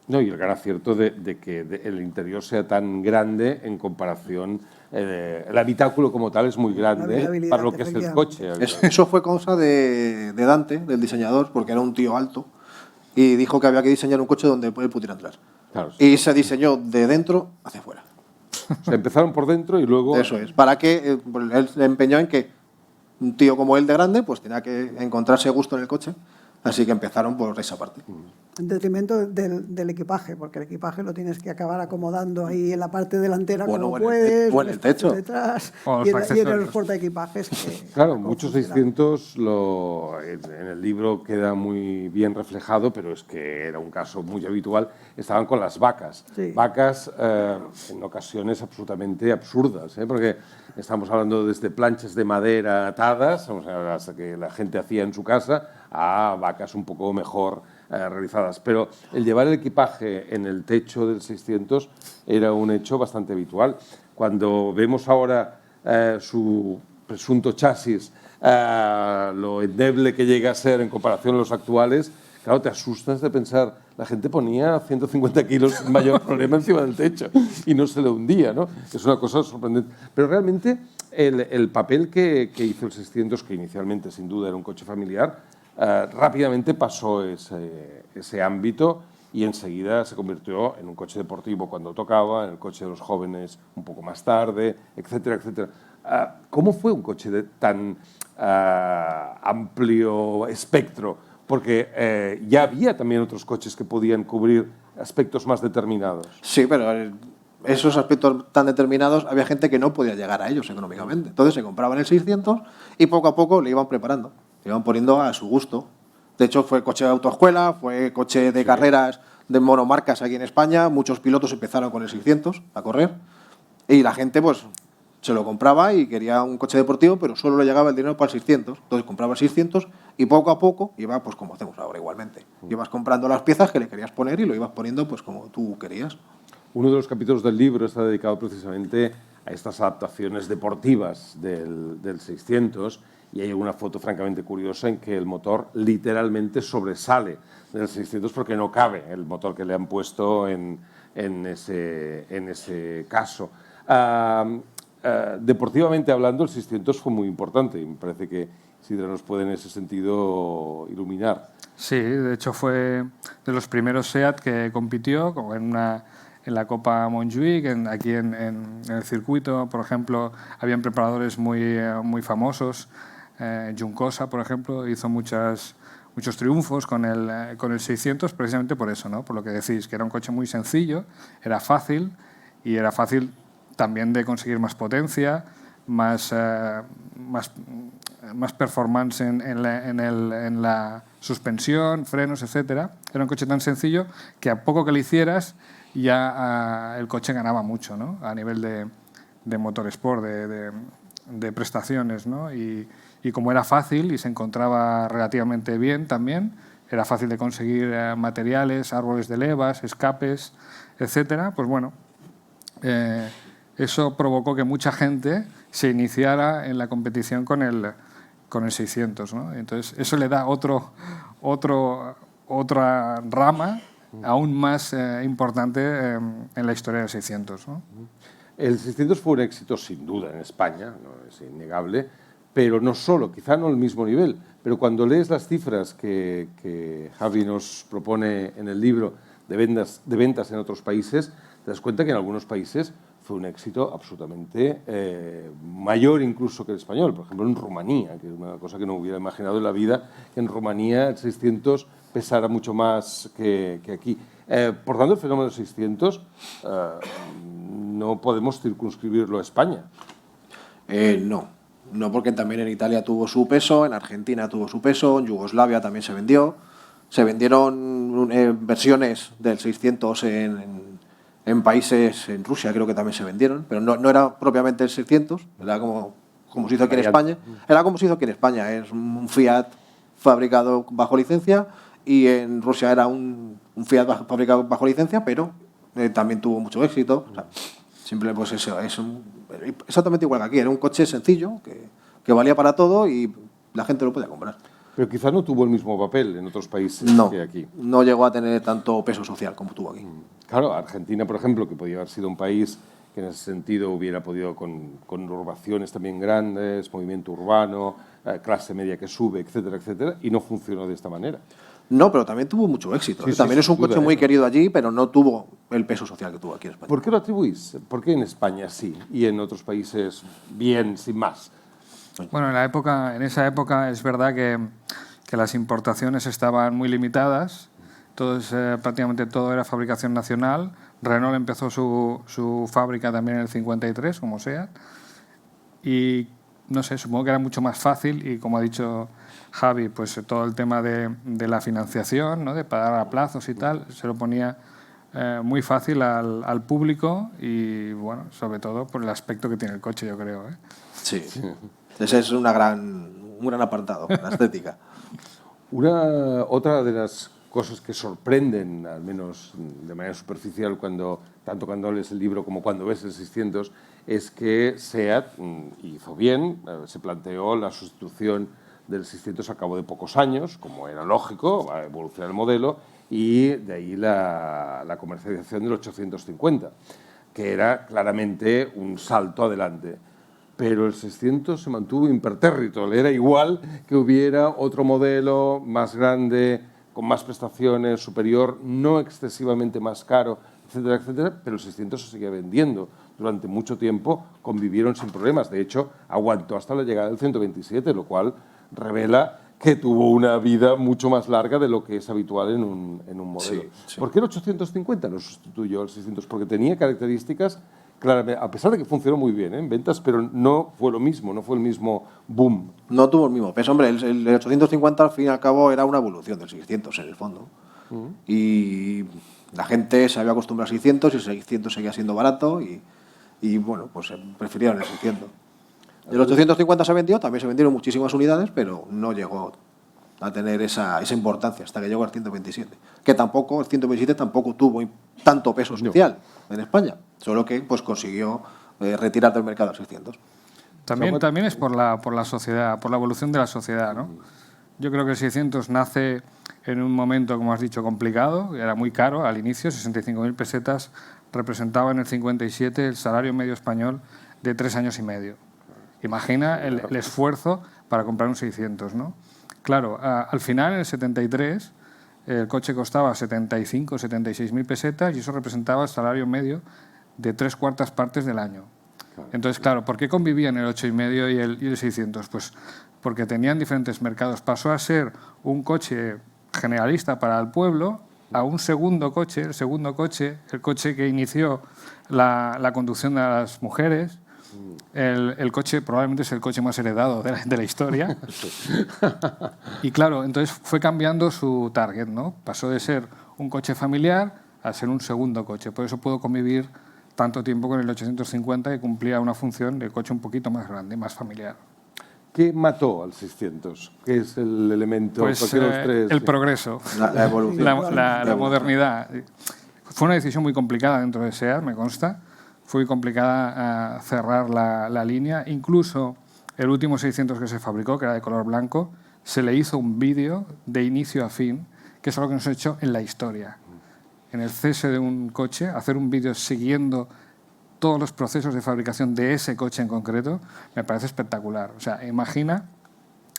No, y el gran acierto de que el interior sea tan grande en comparación. El habitáculo como tal es muy grande habitabilidad, para lo que es el coche. Eso fue cosa de Dante, del diseñador, porque era un tío alto y dijo que había que diseñar un coche donde él pudiera entrar. Claro, sí. Y se diseñó de dentro hacia afuera. O sea, empezaron por dentro y luego. Eso es. Para que él se empeñó en que un tío como él de grande pues tenía que encontrarse gusto en el coche. Así que empezaron por esa parte. En detrimento del equipaje, porque el equipaje lo tienes que acabar acomodando ahí en la parte delantera como puedes, o en el techo. detrás, O los y en accesorios. los portaequipajes. Que Claro, cómo muchos funcionan. 600 en el libro queda muy bien reflejado, pero es que era un caso muy habitual. Estaban con las vacas. Sí. Vacas en ocasiones absolutamente absurdas, porque estamos hablando desde planchas de madera atadas, o sea, las que la gente hacía en su casa, a vacas un poco mejor realizadas. Pero el llevar el equipaje en el techo del 600 era un hecho bastante habitual. Cuando vemos ahora su presunto chasis, lo endeble que llega a ser en comparación a los actuales, claro, te asustas de pensar, la gente ponía 150 kilos sin mayor problema encima del techo y no se le hundía, ¿no? Es una cosa sorprendente. Pero realmente el papel que hizo el 600, que inicialmente sin duda era un coche familiar, rápidamente pasó ese ámbito y enseguida se convirtió en un coche deportivo cuando tocaba, en el coche de los jóvenes un poco más tarde, etcétera, etcétera. ¿Cómo fue un coche de tan amplio espectro? Porque ya había también otros coches que podían cubrir aspectos más determinados. Sí, pero esos aspectos tan determinados había gente que no podía llegar a ellos económicamente. Entonces se compraban el 600 y poco a poco le iban preparando, le iban poniendo a su gusto. De hecho, fue coche de autoescuela, fue coche de carreras de monomarcas aquí en España. Muchos pilotos empezaron con el 600 a correr y la gente pues se lo compraba y quería un coche deportivo, pero solo le llegaba el dinero para el 600. Entonces compraba el 600 y poco a poco iba pues como hacemos ahora igualmente. Ibas comprando las piezas que le querías poner y lo ibas poniendo pues como tú querías. Uno de los capítulos del libro está dedicado precisamente a estas adaptaciones deportivas del 600 y hay una foto francamente curiosa en que el motor literalmente sobresale del 600 porque no cabe el motor que le han puesto en ese caso. Deportivamente hablando, el 600 fue muy importante y me parece que Isidre nos puede en ese sentido iluminar. Sí, de hecho fue de los primeros SEAT que compitió como en la Copa Montjuïc, aquí en el circuito, por ejemplo, habían preparadores muy famosos. Juncosa, por ejemplo, hizo muchos triunfos con el 600 precisamente por eso, ¿no? Por lo que decís, que era un coche muy sencillo, era fácil y era fácil también de conseguir más potencia, más performance en la suspensión, frenos, etcétera. Era un coche tan sencillo que a poco que le hicieras ya el coche ganaba mucho, ¿no? A nivel de motorsport, de prestaciones, ¿no? Y como era fácil y se encontraba relativamente bien también, era fácil de conseguir materiales, árboles de levas, escapes, etcétera, pues bueno, eso provocó que mucha gente se iniciara en la competición con el 600, ¿no? Entonces, eso le da otra rama aún más importante en la historia del 600, ¿no? El 600 fue un éxito sin duda en España, no es innegable, pero no solo, quizá no al mismo nivel, pero cuando lees las cifras que Javi nos propone en el libro de ventas en otros países, te das cuenta que en algunos países fue un éxito absolutamente mayor incluso que el español. Por ejemplo, en Rumanía, que es una cosa que no hubiera imaginado en la vida, que en Rumanía el 600 pesara mucho más que aquí. Por tanto, el fenómeno 600 no podemos circunscribirlo a España. No, porque también en Italia tuvo su peso, en Argentina tuvo su peso, en Yugoslavia también se vendió. Se vendieron versiones del 600 en países, en Rusia creo que también se vendieron, pero no era propiamente el 600, era como se hizo aquí en España. Era como se hizo aquí en España, es un Fiat fabricado bajo licencia y en Rusia era un Fiat fabricado bajo licencia, pero también tuvo mucho éxito. O sea, simple, pues eso, exactamente igual que aquí, era un coche sencillo que valía para todo y la gente lo podía comprar. Pero quizá no tuvo el mismo papel en otros países que aquí. No llegó a tener tanto peso social como tuvo aquí. Claro, Argentina, por ejemplo, que podía haber sido un país que en ese sentido hubiera podido, con conurbaciones también grandes, movimiento urbano, clase media que sube, etcétera, etcétera, y no funcionó de esta manera. No, pero también tuvo mucho éxito. Sí, también sí, es un coche muy querido allí, pero no tuvo el peso social que tuvo aquí en España. ¿Por qué lo atribuís? ¿Por qué en España sí y en otros países bien, sin más? Bueno, en esa época es verdad que las importaciones estaban muy limitadas, prácticamente todo era fabricación nacional. Renault empezó su fábrica también en el 53, como sea, y no sé, supongo que era mucho más fácil y, como ha dicho Javi, pues todo el tema de la financiación, ¿no? De pagar a plazos y tal, se lo ponía muy fácil al público y, bueno, sobre todo por el aspecto que tiene el coche, yo creo, ¿eh? Sí. Ese es un gran apartado, la estética. Otra de las cosas que sorprenden, al menos de manera superficial, tanto cuando lees el libro como cuando ves el 600, es que SEAT hizo bien, se planteó la sustitución del 600 a cabo de pocos años, como era lógico, va a evolucionar el modelo, y de ahí la comercialización del 850, que era claramente un salto adelante. Pero el 600 se mantuvo impertérrito, era igual que hubiera otro modelo más grande, con más prestaciones, superior, no excesivamente más caro, etcétera, etcétera, pero el 600 se seguía vendiendo. Durante mucho tiempo convivieron sin problemas. De hecho, aguantó hasta la llegada del 127, lo cual revela que tuvo una vida mucho más larga de lo que es habitual en un modelo. Sí. ¿Por qué el 850 no sustituyó al 600? Porque tenía características, claramente, a pesar de que funcionó muy bien en ventas, pero no fue lo mismo, no fue el mismo boom. No tuvo el mismo peso. Hombre, el 850 al fin y al cabo era una evolución del 600 en el fondo. Y la gente se había acostumbrado al 600 y el 600 seguía siendo barato y bueno, pues prefirieron el 600. El 850 se vendió, también se vendieron muchísimas unidades, pero no llegó a tener esa importancia hasta que llegó al 127. Que tampoco, el 127 tampoco tuvo tanto peso social en España, solo que pues consiguió retirar del mercado el 600. También es por la sociedad, por la evolución de la sociedad, ¿no? Yo creo que el 600 nace en un momento, como has dicho, complicado, era muy caro al inicio, 65.000 pesetas representaba en el 57 el salario medio español de 3 años y medio. Imagina el esfuerzo para comprar un 600, ¿no? Claro, al final, en el 73, el coche costaba 75 o 76.000 pesetas y eso representaba el salario medio de 3/4 partes del año. Entonces, claro, ¿por qué convivían el 8,5 y el 600? Pues porque tenían diferentes mercados. Pasó a ser un coche generalista para el pueblo a un segundo coche, el coche que inició la conducción de las mujeres. El coche probablemente es el coche más heredado de la historia. Y claro, entonces fue cambiando su target, ¿no? Pasó de ser un coche familiar a ser un segundo coche. Por eso puedo convivir tanto tiempo con el 850, que cumplía una función de coche un poquito más grande, más familiar. ¿Qué mató al 600? ¿Qué es el elemento? Pues el progreso, La evolución. la modernidad. Fue una decisión muy complicada dentro de SEAT, me consta. Fue muy complicada cerrar la línea. Incluso el último 600 que se fabricó, que era de color blanco, se le hizo un vídeo de inicio a fin, que es algo que no se ha hecho en la historia. En el cese de un coche, hacer un vídeo siguiendo todos los procesos de fabricación de ese coche en concreto, me parece espectacular. O sea, imagina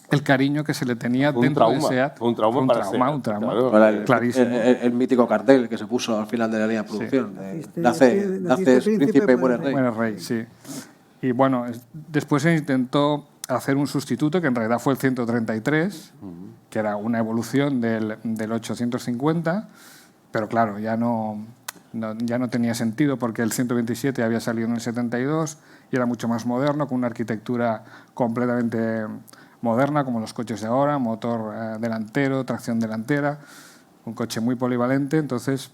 el cariño que se le tenía dentro de SEAT. Fue un trauma para SEAT. Claro. Ahora, Clarísimo. El mítico cartel que se puso al final de la línea de producción. Sí. Naces príncipe, mueres rey. Bueno, rey, sí. Y bueno, después se intentó hacer un sustituto, que en realidad fue el 133, que era una evolución del 850, pero claro, ya no tenía sentido porque el 127 había salido en el 72 y era mucho más moderno, con una arquitectura completamente moderna, como los coches de ahora, motor delantero, tracción delantera, un coche muy polivalente. Entonces,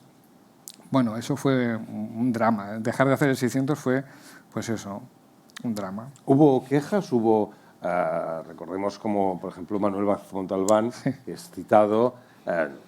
bueno, eso fue un drama. Dejar de hacer el 600 fue, pues eso, un drama. ¿Hubo quejas? ¿Hubo, recordemos como, por ejemplo, Manuel Vázquez Montalbán, que es citado,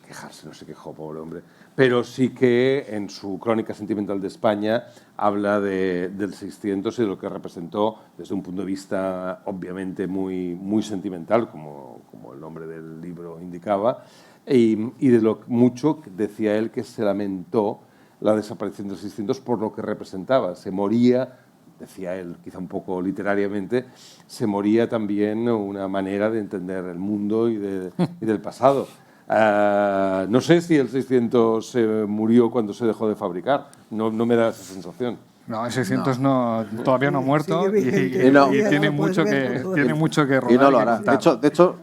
quejarse, no se quejó, pobre hombre, pero sí que en su Crónica Sentimental de España habla del 600 y de lo que representó desde un punto de vista obviamente muy, muy sentimental, como el nombre del libro indicaba, y de lo mucho, decía él, que se lamentó la desaparición del 600 por lo que representaba. Se moría, decía él, quizá un poco literariamente, se moría también una manera de entender el mundo y del pasado. No sé si el 600 se murió cuando se dejó de fabricar. No me da esa sensación. No, el 600 todavía no ha muerto Sigue y vigente, tiene no lo puedes ver, mucho que rodar. Y no lo que hará. contar. De hecho,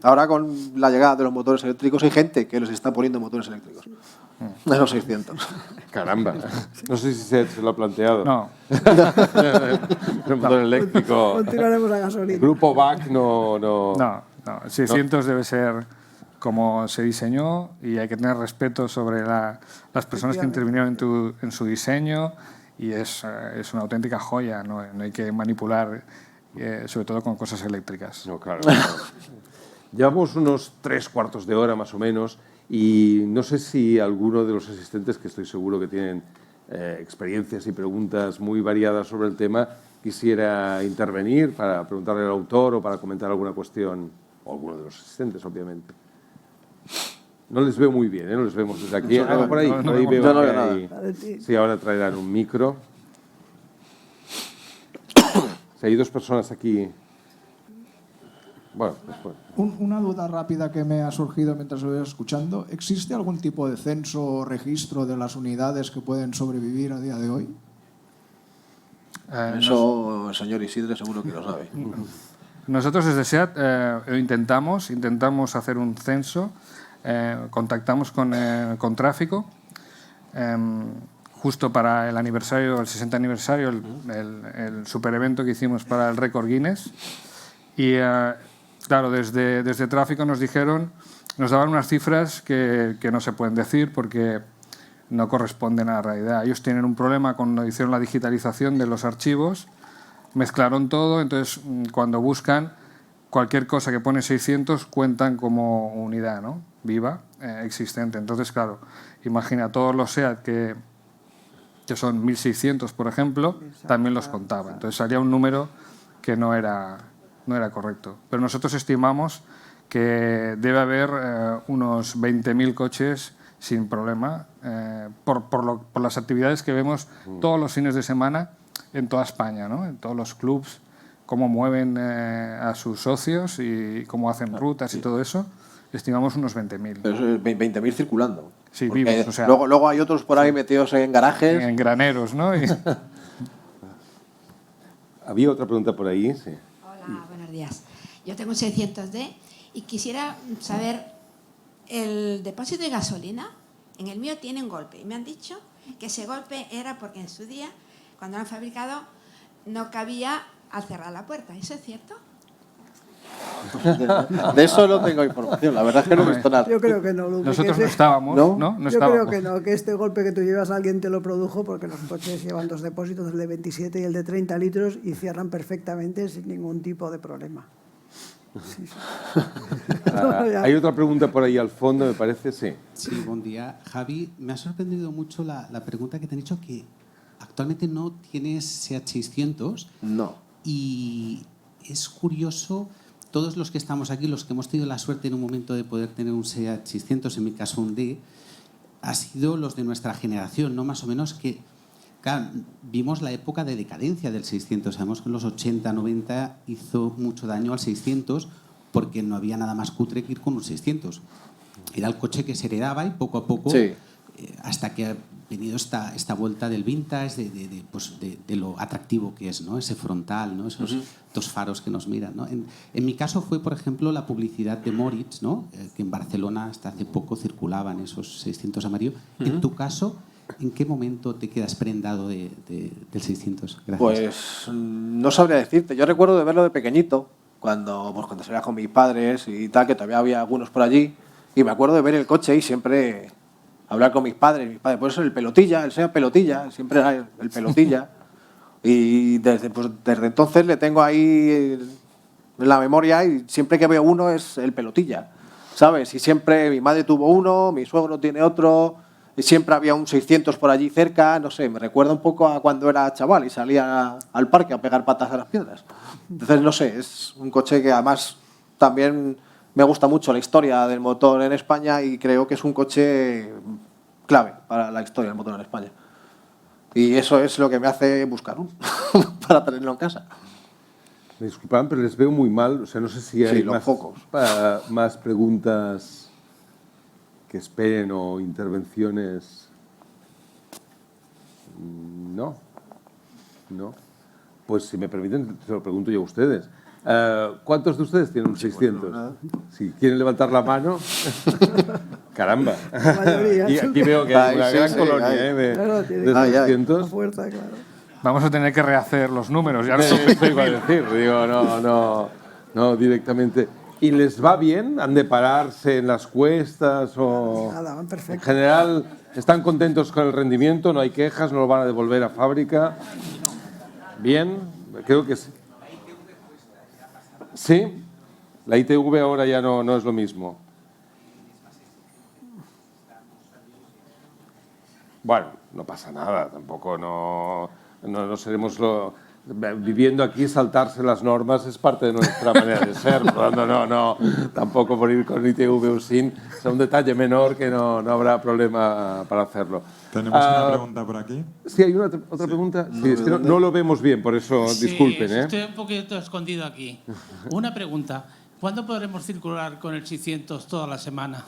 ahora con la llegada de los motores eléctricos hay gente que les está poniendo motores eléctricos. De los 600. Caramba. No sé si se lo ha planteado. No. El motor eléctrico. Continuaremos a gasolina. El grupo BAC no. No, el 600 debe ser como se diseñó y hay que tener respeto sobre las personas que intervinieron en su diseño y es una auténtica joya, no hay que manipular, sobre todo con cosas eléctricas. No, claro. Llevamos unos 3/4 de hora más o menos y no sé si alguno de los asistentes, que estoy seguro que tienen experiencias y preguntas muy variadas sobre el tema, quisiera intervenir para preguntarle al autor o para comentar alguna cuestión, o alguno de los asistentes, obviamente. No les veo muy bien, no les vemos desde aquí. Por ahí veo yo no que veo nada. hay... Sí, ahora traerán un micro. Si hay dos personas aquí... Bueno, después. Una duda rápida que me ha surgido mientras lo iba escuchando. ¿Existe algún tipo de censo o registro de las unidades que pueden sobrevivir a día de hoy? Eso el señor Isidre seguro que lo sabe. Nosotros desde SEAT intentamos hacer un censo, contactamos con tráfico, justo para el aniversario, el 60 aniversario, el super evento que hicimos para el récord Guinness. Y claro, desde tráfico nos daban unas cifras que no se pueden decir porque no corresponden a la realidad. Ellos tienen un problema cuando hicieron la digitalización de los archivos, mezclaron todo, entonces cuando buscan cualquier cosa que pone 600 cuentan como unidad, ¿no? Viva, existente. Entonces, claro, imagina todos los SEAT que son 1600, por ejemplo, también los contaba. Entonces salía un número que no era correcto. Pero nosotros estimamos que debe haber unos 20.000 coches sin problema por las actividades que vemos todos los fines de semana en toda España, ¿no? En todos los clubs cómo mueven a sus socios y cómo hacen rutas y todo eso, estimamos unos 20.000. Pero eso es 20.000 circulando. Sí, Porque vivos, o sea, luego hay otros por ahí metidos en garajes. en graneros, ¿no? Había otra pregunta por ahí, sí. Hola, buenos días. Yo tengo un 600D y quisiera saber, el depósito de gasolina, en el mío tiene un golpe. Y me han dicho que ese golpe era porque en su día, cuando lo han fabricado, no cabía al cerrar la puerta. ¿Eso es cierto? De eso no tengo información, la verdad es que no he visto nada. Yo creo que no, Lupe, Nosotros que no estábamos, ¿No? ¿no? No Yo estábamos. creo que no, que este golpe que tú llevas alguien te lo produjo porque los coches llevan dos depósitos, el de 27 y el de 30 litros, y cierran perfectamente sin ningún tipo de problema. Sí, sí. Hay otra pregunta por ahí al fondo, me parece, sí. Sí, buen día. Javi, me ha sorprendido mucho la pregunta que te han dicho, que actualmente no tienes SEAT 600 No. y es curioso, todos los que estamos aquí, los que hemos tenido la suerte en un momento de poder tener un SEAT 600, en mi caso un D, ha sido los de nuestra generación, ¿no? Más o menos que, claro, vimos la época de decadencia del 600. Sabemos que en los 80, 90 hizo mucho daño al 600 porque no había nada más cutre que ir con un 600. Era el coche que se heredaba y poco a poco, Sí. hasta que ha venido esta vuelta del vintage, de lo atractivo que es, ¿no? Ese frontal, ¿no? Esos dos faros que nos miran, ¿no? En mi caso fue, por ejemplo, la publicidad de Moritz, ¿no? Que en Barcelona hasta hace poco circulaban esos 600 amarillo. En tu caso, ¿en qué momento te quedas prendado del 600? Gracias. Pues no sabría decirte. Yo recuerdo de verlo de pequeñito, cuando salía con mis padres y tal, que todavía había algunos por allí, y me acuerdo de ver el coche y siempre hablar con mis padres, por eso el pelotilla, el SEAT pelotilla, siempre era el pelotilla. Y desde entonces le tengo ahí en la memoria, y siempre que veo uno es el pelotilla, ¿sabes? Y siempre mi madre tuvo uno, mi suegro tiene otro, y siempre había un 600 por allí cerca, no sé, me recuerda un poco a cuando era chaval y salía al parque a pegar patas a las piedras. Entonces, no sé, es un coche que además también me gusta mucho la historia del motor en España, y creo que es un coche clave para la historia del motor en España. Y eso es lo que me hace buscar uno para tenerlo en casa. Me disculpan, pero les veo muy mal. O sea, no sé si hay Sí, los focos. más preguntas que esperen o intervenciones. No. No. Pues si me permiten, se lo pregunto yo a ustedes. ¿Cuántos de ustedes tienen un 600? Si quieren levantar la mano. Caramba. La mayoría. Y aquí veo que hay una gran colonia de Claro, 600. la fuerza, claro. Vamos a tener que rehacer los números. Ya Eso iba a decir, digo, no directamente. ¿Y les va bien? ¿Han de pararse en las cuestas? O... Nada, van perfecto. En general, ¿están contentos con el rendimiento? ¿No hay quejas? ¿No lo van a devolver a fábrica? ¿Bien? Creo que sí. ¿Sí? La ITV ahora ya no es lo mismo. Bueno, no pasa nada, tampoco no seremos viviendo aquí, saltarse las normas es parte de nuestra manera de ser. Por lo tanto, tampoco por ir con ITV o sin, es un detalle menor que no habrá problema para hacerlo. Tenemos una pregunta por aquí. Sí, hay otra pregunta. Sí, es que no lo vemos bien, por eso disculpen. Estoy un poquito escondido aquí. Una pregunta. ¿Cuándo podremos circular con el 600 toda la semana?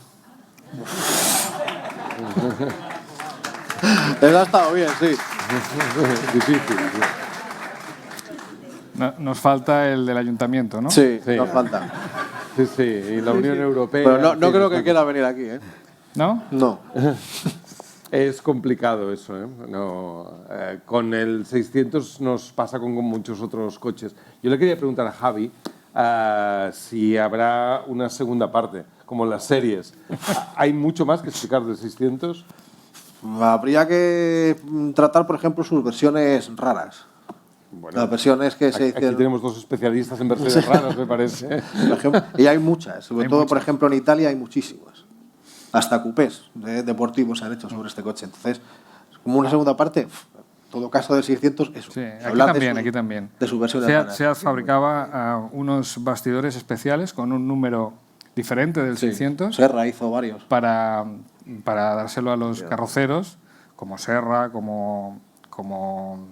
Eso ha estado bien, sí. Difícil. nos falta el del ayuntamiento, ¿no? Sí, Sí. nos falta. Sí, y la Unión Europea... Pero no sí, creo que quiera venir aquí, ¿eh? ¿No? No. Es complicado eso, ¿eh? Con el 600 nos pasa con muchos otros coches. Yo le quería preguntar a Javi si habrá una segunda parte, como las series. ¿Hay mucho más que explicar del 600? Habría que tratar, por ejemplo, sus versiones raras. Bueno, Las versiones que se aquí hicieron, tenemos dos especialistas en versiones raras, me parece. por ejemplo, y hay muchas. Sobre Hay todo, muchas. por ejemplo, en Italia hay muchísimas. Hasta cupés deportivos se han hecho sobre este coche. Entonces, como una segunda parte, en todo caso del 600, eso. Sí, aquí hablar también. de sus versiones SEAT, raras. SEAT fabricaba unos bastidores especiales con un número diferente del 600 Serra hizo varios. para dárselo a los carroceros, como Serra, como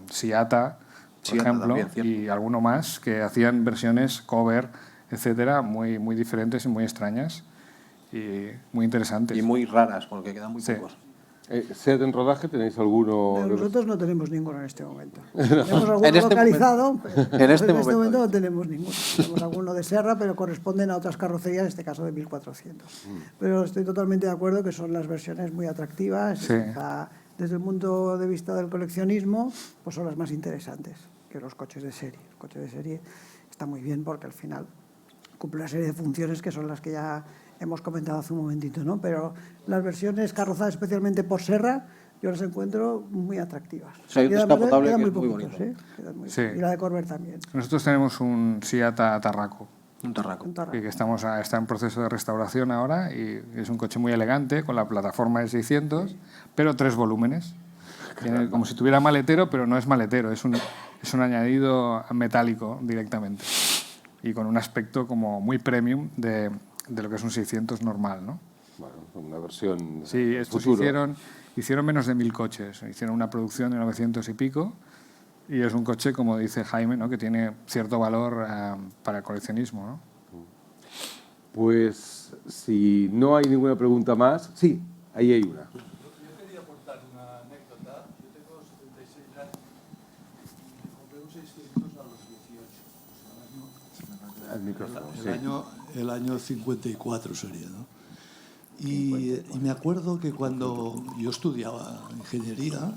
Siata, Sí, ejemplo, también, cierto. y alguno más que hacían versiones cover, etcétera, muy, muy diferentes y muy extrañas y muy interesantes. Y muy raras, porque quedan muy Sí. pocos. ¿SEAT en rodaje tenéis alguno? Nosotros no tenemos ninguno en este momento. Tenemos alguno En este localizado, momento. pero En este momento momento. no tenemos ninguno. Tenemos alguno de Serra, pero corresponden a otras carrocerías, en este caso de 1400. Pero estoy totalmente de acuerdo que son las versiones muy atractivas. Sí. Desde el punto de vista del coleccionismo, pues son las más interesantes que los coches de serie. El coche de serie está muy bien porque al final cumple una serie de funciones que son las que ya hemos comentado hace un momentito, ¿no? Pero las versiones carrozadas especialmente por Serra, yo las encuentro muy atractivas. Sí, hay un Y además descapotable quedan que es muy poquitos, bonito. ¿eh? Quedan muy Sí. poquitos. Y la de Corber también. Nosotros tenemos un Seat Tarraco, Un tarraco. Un Tarraco. y que está en proceso de restauración ahora, y es un coche muy elegante, con la plataforma de 600, pero 3 volúmenes. Tiene como si tuviera maletero, pero no es maletero, es un añadido metálico directamente. Y con un aspecto como muy premium de lo que es un 600 normal, ¿no? Bueno, una versión Sí, estos futuro. hicieron menos de 1000 coches. Hicieron una producción de 900 y pico. Y es un coche, como dice Jaime, ¿no? que tiene cierto valor para el coleccionismo, ¿no? Pues si no hay ninguna pregunta más, sí, ahí hay una. Yo quería aportar una anécdota. Yo tengo 76 años y compré un 600 a los 18. El micrófono, sí. El año 54 sería, ¿no? Y me acuerdo que cuando yo estudiaba ingeniería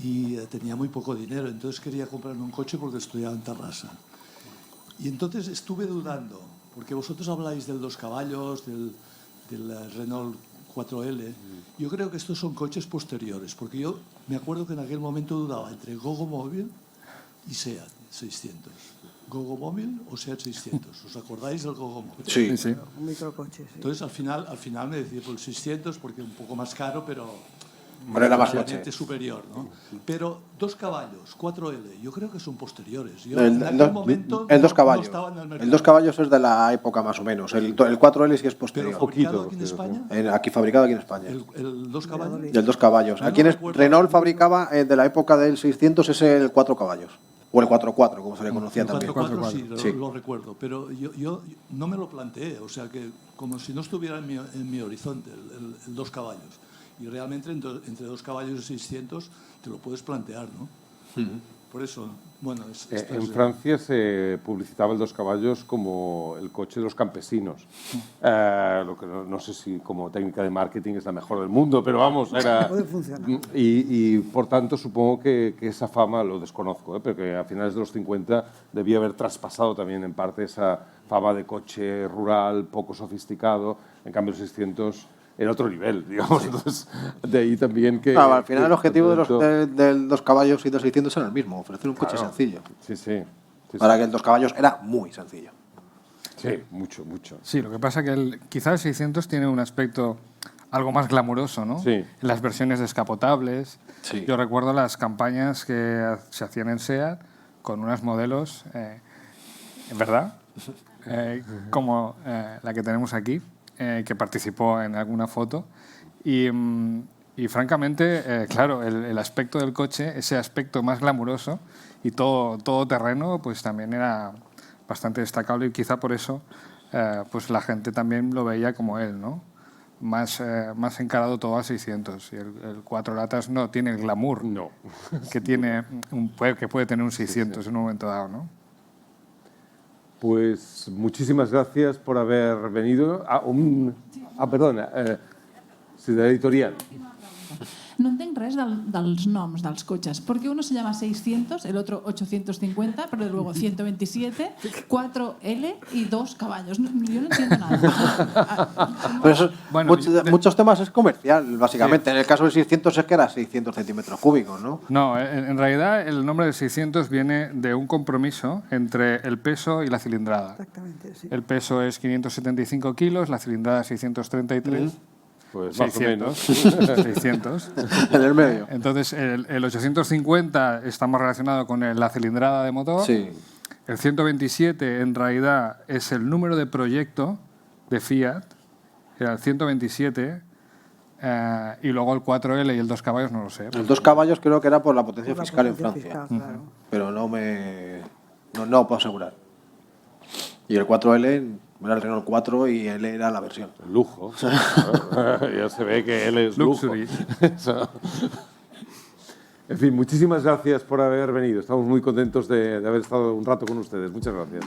y tenía muy poco dinero, entonces quería comprarme un coche porque estudiaba en Tarrasa. Y entonces estuve dudando, porque vosotros habláis del 2 caballos, del Renault 4L. Yo creo que estos son coches posteriores, porque yo me acuerdo que en aquel momento dudaba entre Gogo Móvil y SEAT 600. ¿Gogo Móvil o SEAT 600? ¿Os acordáis del Gogo Móvil? Sí. Sí. Un microcoche, sí. Entonces al final me decidí por el 600 porque un poco más caro, pero Era más realmente coche. superior, ¿no? Pero 2 caballos, 4L, yo creo que son posteriores. Yo El, en aquel el- momento el 2 no caballos. estaba en el mercado. El 2 caballos es de la época más o menos. El 4L sí es Pero posterior. fabricado Poquito, aquí en pero España, Aquí fabricado aquí en España. el 2 caballos. Y el 2 caballos. Yo Aquí no en recuerdo- Renault fabricaba de la época del 600 es el 4 caballos. O el 4x4, como se le conocía El también. 4x4 sí, Sí. lo recuerdo, pero yo no me lo planteé, o sea que como si no estuviera en mi horizonte el 2 caballos. Y realmente entre 2 caballos y 600 te lo puedes plantear, ¿no? Por eso, bueno... En Francia se publicitaba el 2 caballos como el coche de los campesinos. Lo que no sé si como técnica de marketing es la mejor del mundo, pero vamos, era... Puede funcionar. Y por tanto supongo que esa fama, lo desconozco, pero que a finales de los 50 debía haber traspasado también en parte esa fama de coche rural, poco sofisticado. En cambio el 600 era otro nivel, digamos. Entonces, de ahí también que... Claro, al final el que- objetivo que- del 2 caballos y del 600 era el mismo, ofrecer un coche Claro. sencillo. Sí, sí. Sí, Para que el 2 caballos era muy sencillo. sí, mucho, mucho. Sí, lo que pasa que quizás el 600 tiene un aspecto algo más glamuroso, ¿no? Sí. En las versiones descapotables. Sí. Yo recuerdo las campañas que se hacían en SEAT con unos modelos, ¿verdad? Como la que tenemos aquí, que participó en alguna foto. Y francamente, claro, el aspecto del coche, ese aspecto más glamuroso y todo terreno, pues también era bastante destacable y quizá por eso pues la gente también lo veía como él, ¿no? Más encarado todo a 600. Y el 4 latas no tiene el glamour No. que puede tener un 600 en un momento dado, ¿no? Pues muchísimas gracias por haber venido. Perdona, sí, de la editorial. No entenc res dels noms dels cotxes, porque uno se llama 600, el otro 850, pero luego 127, 4L y 2 caballos. Yo no entiendo nada. Pero eso, Bueno, muchos temas es comercial, básicamente. En el caso del 600 es que era 600 centímetros cúbicos, ¿no? No, en realidad el nombre de 600 viene de un compromiso entre el peso y la cilindrada. Exactamente, sí. El peso es 575 kilos, la cilindrada 633. Pues más o 600, menos. 600. En el medio. Entonces, el 850 está más relacionado con la cilindrada de motor. Sí. El 127, en realidad, es el número de proyecto de Fiat. Era el 127 Y luego el 4L y el 2 caballos no lo sé. El 2 caballos creo que era por la potencia Por la fiscal en potencia Francia. fiscal, claro. Pero no puedo asegurar. Y el 4L era el Renault 4 y L era la versión. El lujo. Ya se ve que él es Luxury. lujo. En fin, muchísimas gracias por haber venido. Estamos muy contentos de haber estado un rato con ustedes. Muchas gracias.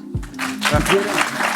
Gracias.